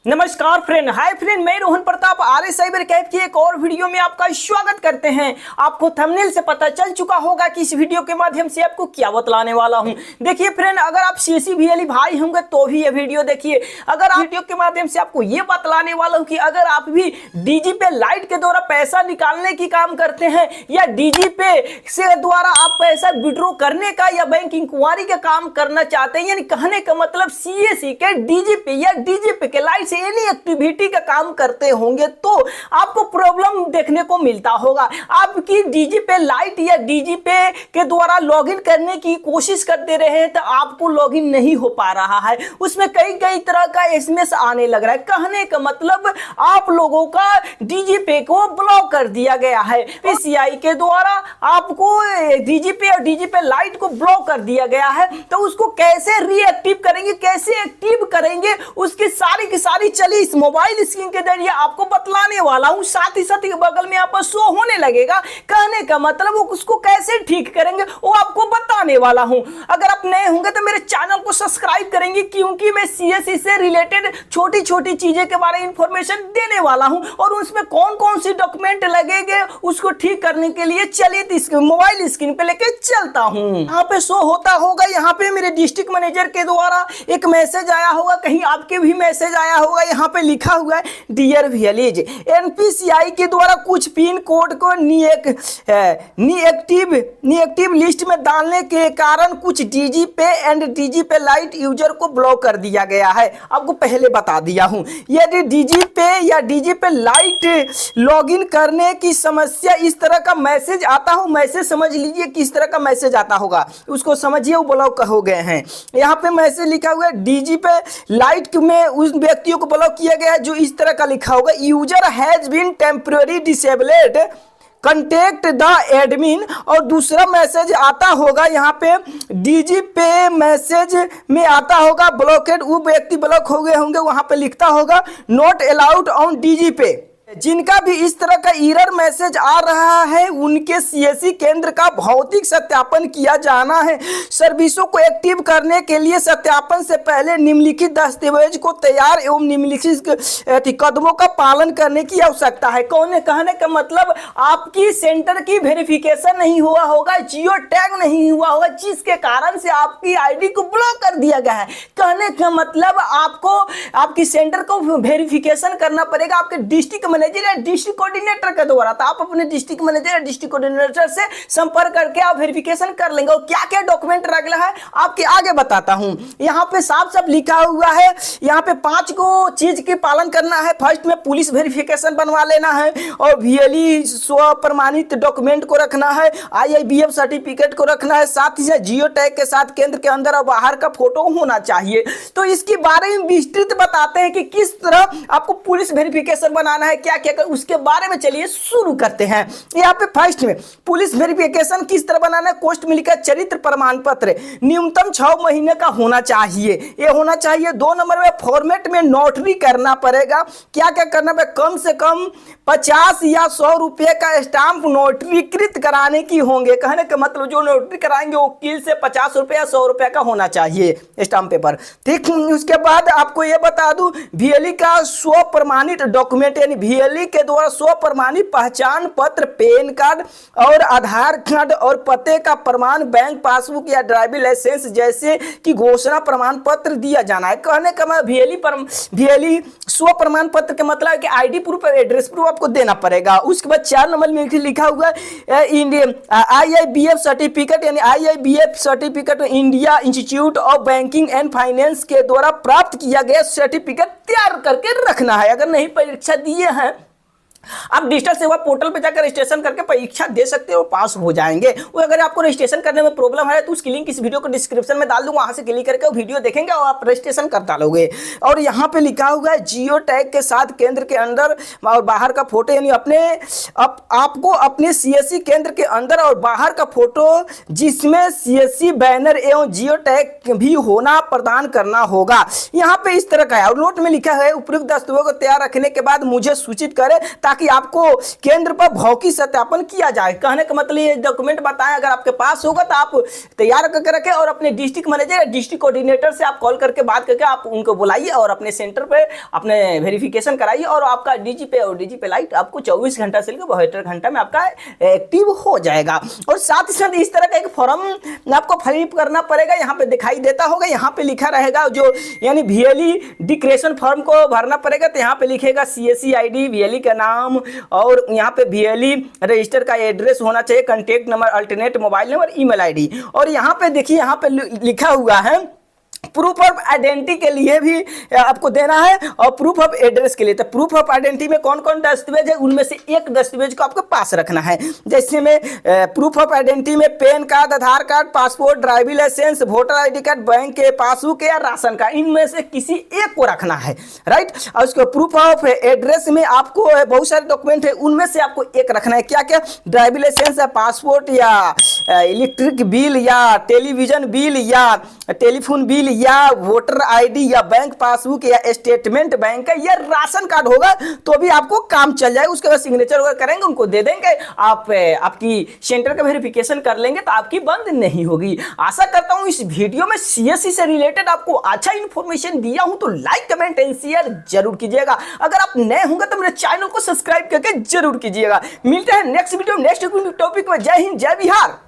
नमस्कार friend, hi friend, मैं रोहन प्रताप आर्य cyber Kaif की एक और वीडियो में आपका स्वागत करते हैं। आपको थंबनेल से पता चल चुका होगा कि इस वीडियो के माध्यम से आपको क्या बतलाने वाला हूं। देखिए फ्रेंड, अगर आप CSE भाई होंगे तो भी ये वीडियो देखिए। अगर आप वीडियो के माध्यम से आपको ये बतलाने वाला हूँ कि अगर आप भी डीजी पे लाइट के द्वारा पैसा निकालने की काम करते हैं या डीजी पे से द्वारा आप पैसा विड्रॉ करने का या बैंक इंक्वायरी का काम करना चाहते हैं, यानी कहने का मतलब CSE के डीजी पे या डीजी पे के लाइट एनी एक्टिविटी का काम करते होंगे तो आपको प्रॉब्लम देखने को मिलता होगा। आपकी डीजी पे लाइट या डीजी पे के द्वारा लॉगिन करने की कोशिश करते रहे हैं तो आपको लॉगिन नहीं हो पा रहा है, उसमें कई तरह का SMS आने लग रहा है। कहने का मतलब आप लोगों का डीजी पे को ब्लॉक कर दिया गया है। PCI के द्वारा आपको डीजी पे और डीजी पे लाइट को ब्लॉक कर दिया गया है, तो उसको कैसे रीएक्टिव करेंगे, कैसे एक्टिव करेंगे, उसकी सारी की सारी चलिए इस मोबाइल स्क्रीन के जरिए आपको बतलाने वाला हूं। साथ ही बगल में आपको शो होने लगेगा। कहने का मतलब वो उसको कैसे ठीक करेंगे वो आपको बताने वाला हूं। अगर आप नए होंगे तो मेरे चैनल को सब्सक्राइब करेंगे, क्योंकि मैं CSE से रिलेटेड छोटी छोटी चीजें के बारे में इंफॉर्मेशन देने वाला हूं और उसमें कौन कौन सी डॉक्यूमेंट लगेंगे उसको ठीक करने के लिए चलिए मोबाइल स्क्रीन पे लेके चलता हूं। यहाँ पे शो होता होगा, यहाँ पे मेरे डिस्ट्रिक्ट मैनेजर के द्वारा एक मैसेज आया होगा, कहीं आपके भी मैसेज आया होगा। यहाँ पे लिखा हुआ है डियर विलेज, NPCI के द्वारा कुछ पिन कोड को निएक्टिव लिस्ट में डालने के कारण कुछ डीजी पे एंड डीजी पे लाइट यूजर को ब्लॉक कर दिया गया है। आपको पहले बता दिया हूं, यदि डीजी पे या डीजी पे लाइट लॉगिन करने की समस्या इस तरह का मैसेज आता हो, मैसेज समझ लीजिए किस तरह का मैसेज आता होगा, उसको समझिए वो ब्लॉक हो गए हैं। यहाँ पे मैसेज लिखा हुआ है डीजी पे लाइट में उस व्यक्तियों को ब्लॉक किया गया है जो इस तरह का लिखा होगा, user has been temporary disabled, contact the admin. और दूसरा मैसेज आता होगा यहाँ पे डीजी पे मैसेज में आता होगा ब्लॉकेड, वो व्यक्ति ब्लॉक हो गए होंगे, वहां पे लिखता होगा नॉट अलाउड ऑन डीजी पे। जिनका भी इस तरह का एरर मैसेज आ रहा है उनके CSE केंद्र का भौतिक सत्यापन किया जाना है। सर्विसों को एक्टिव करने के लिए सत्यापन से पहले निम्नलिखित दस्तावेज को तैयार एवं निम्नलिखित कदमों का पालन करने की आवश्यकता है। कहने का मतलब आपकी सेंटर की वेरिफिकेशन नहीं हुआ होगा, जियो टैग नहीं हुआ होगा, जिसके कारण से आपकी ID को ब्लॉक कर दिया गया है। कहने का मतलब आपको आपकी सेंटर को वेरिफिकेशन करना पड़ेगा आपके डिस्ट्रिक्ट मैनेजर या डिस्ट्रिक्ट कोऑर्डिनेटर के द्वारा। तो आप अपने डिस्ट्रिक्ट मैनेजर या डिस्ट्रिक्ट कोऑर्डिनेटर से संपर्क करके आप वेरिफिकेशन कर लेंगे। और क्या क्या डॉक्यूमेंट रखना है आपके आगे बताता हूं। यहाँ पे साफ लिखा हुआ है, यहाँ पे 5 को चीज के पालन करना है। फर्स्ट में पुलिस वेरिफिकेशन बनवा लेना है और VLE स्व प्रमाणित डॉक्यूमेंट को रखना है, IIBF सर्टिफिकेट को रखना है, साथ ही जियो टैग के साथ केंद्र के अंदर और बाहर का फोटो होना चाहिए। तो इसके बारे में विस्तृत बताते हैं कि किस तरह आपको पुलिस वेरिफिकेशन बनाना है, क्या क्या कर, उसके बारे में चलिए शुरू करते हैं। यहाँ पे फर्स्ट में पुलिस वेरिफिकेशन किस तरह बनाना है, कोस्ट में लिखा चरित्र प्रमाण पत्र न्यूनतम 6 महीने का होना चाहिए, ये होना चाहिए। 2 नंबर में फॉर्मेट में नोटरी करना पड़ेगा। क्या क्या करना है, कम से कम 50 या 100 रुपए का स्टाम्प नोटरीकृत कराने की होंगे। कहने का मतलब जो नोटरी कराएंगे वो वकील से 50 रुपए या 100 रुपए का होना चाहिए स्टाम्प पेपर, ठीक। उसके बाद आपको ये बता दूं VLE का स्व प्रमाणित डॉक्यूमेंट यानी VLE के द्वारा स्व प्रमाणित पहचान पत्र, पैन कार्ड और आधार कार्ड और पते का प्रमाण, बैंक पासबुक या ड्राइविंग लाइसेंस जैसे कि घोषणा प्रमाण पत्र दिया जाना है। कहने का मतलब VLE स्व प्रमाण पत्र के मतलब है कि ID प्रूफ, एड्रेस प्रूफ आपको देना पड़ेगा। उसके बाद 4 नंबर में लिखा हुआ है IIBF सर्टिफिकेट यानी IIBF certificate India institute of banking and finance के द्वारा प्राप्त किया गया सर्टिफिकेट तैयार करके रखना है। अगर नहीं परीक्षा दिए हैं आप डिजिटल सेवा पोर्टल पे जाकर रजिस्ट्रेशन करके परीक्षा दे सकते हो, पास हो जाएंगे। वो अगर आपको रजिस्ट्रेशन करने में प्रॉब्लम है तो उसकी लिंक इस वीडियो को डिस्क्रिप्शन में डाल दूंगा, वहां से क्लिक करके वो वीडियो देखेंगे और आप रजिस्ट्रेशन कर डालोगे। और यहाँ पे लिखा हुआ है जियो टैग के साथ केंद्र के अंदर और बाहर का फोटो, यानी आपको अपने CSE केंद्र के अंदर और बाहर का फोटो जिसमें CSE बैनर एवं जियो टैग भी होना प्रदान करना होगा। यहाँ पे इस तरह का है और नोट में लिखा है उपयुक्त दस्तावेजों को तैयार रखने के बाद मुझे सूचित करें ताकि आपको केंद्र पर भौतिक सत्यापन किया जाए। कहने का मतलब ये डॉक्यूमेंट बताएं, अगर आपके पास होगा तो आप तैयार करके रखें और अपने डिस्ट्रिक्ट मैनेजर या डिस्ट्रिक्ट कोऑर्डिनेटर से आप कॉल करके बात करके आप उनको बुलाइए और अपने सेंटर पे अपने वेरिफिकेशन कराइए और आपका डीजी पे और डीजी पे लाइट आपको 24 घंटा से लेकर 72 घंटा में आपका एक्टिव हो जाएगा। और साथ ही साथ इस तरह का एक फॉर्म आपको फिल करना पड़ेगा, यहाँ पे दिखाई देता होगा, यहाँ पे लिखा रहेगा जो यानी VLE डिक्लेरेशन फॉर्म को भरना पड़ेगा। तो यहाँ पे लिखेगा CSE ID, VLE का नाम और यहाँ पे VLE रजिस्टर का एड्रेस होना चाहिए, contact number, alternate mobile number, email ID। और यहाँ पे देखिए यहाँ पे लिखा हुआ है प्रूफ ऑफ आइडेंटिटी के लिए भी आपको देना है और प्रूफ ऑफ एड्रेस के लिए। तो प्रूफ ऑफ आइडेंटिटी में कौन कौन दस्तावेज है, उनमें से एक दस्तावेज को आपको पास रखना है। जैसे में प्रूफ ऑफ आइडेंटिटी में PAN card, Aadhaar card, passport, driving licence, voter ID card, bank के पासबुक या राशन कार्ड, इनमें से किसी एक को रखना है, राइट। और उसको प्रूफ ऑफ एड्रेस में आपको बहुत सारे डॉक्यूमेंट है, उनमें से आपको एक रखना है। क्या क्या? ड्राइविंग लाइसेंस या पासपोर्ट या इलेक्ट्रिक बिल या टेलीविजन बिल या टेलीफोन बिल या वोटर ID या बैंक पासबुक या स्टेटमेंट बैंक का या राशन कार्ड होगा तो भी आपको काम चल जाएगा। उसके बाद सिग्नेचर वगैरह करेंगे, उनको दे देंगे, आप आपकी सेंटर का वेरिफिकेशन कर लेंगे तो आपकी बंद नहीं होगी। आशा करता हूं इस वीडियो में CSE से रिलेटेड आपको अच्छा इन्फॉर्मेशन दिया हूं, तो लाइक कमेंट एंड शेयर जरूर कीजिएगा। अगर आप नए होंगे तो मेरे चैनल को सब्सक्राइब करके जरूर कीजिएगा। मिलते हैं नेक्स्ट वीडियो नेक्स्ट टॉपिक में। जय हिंद, जय बिहार।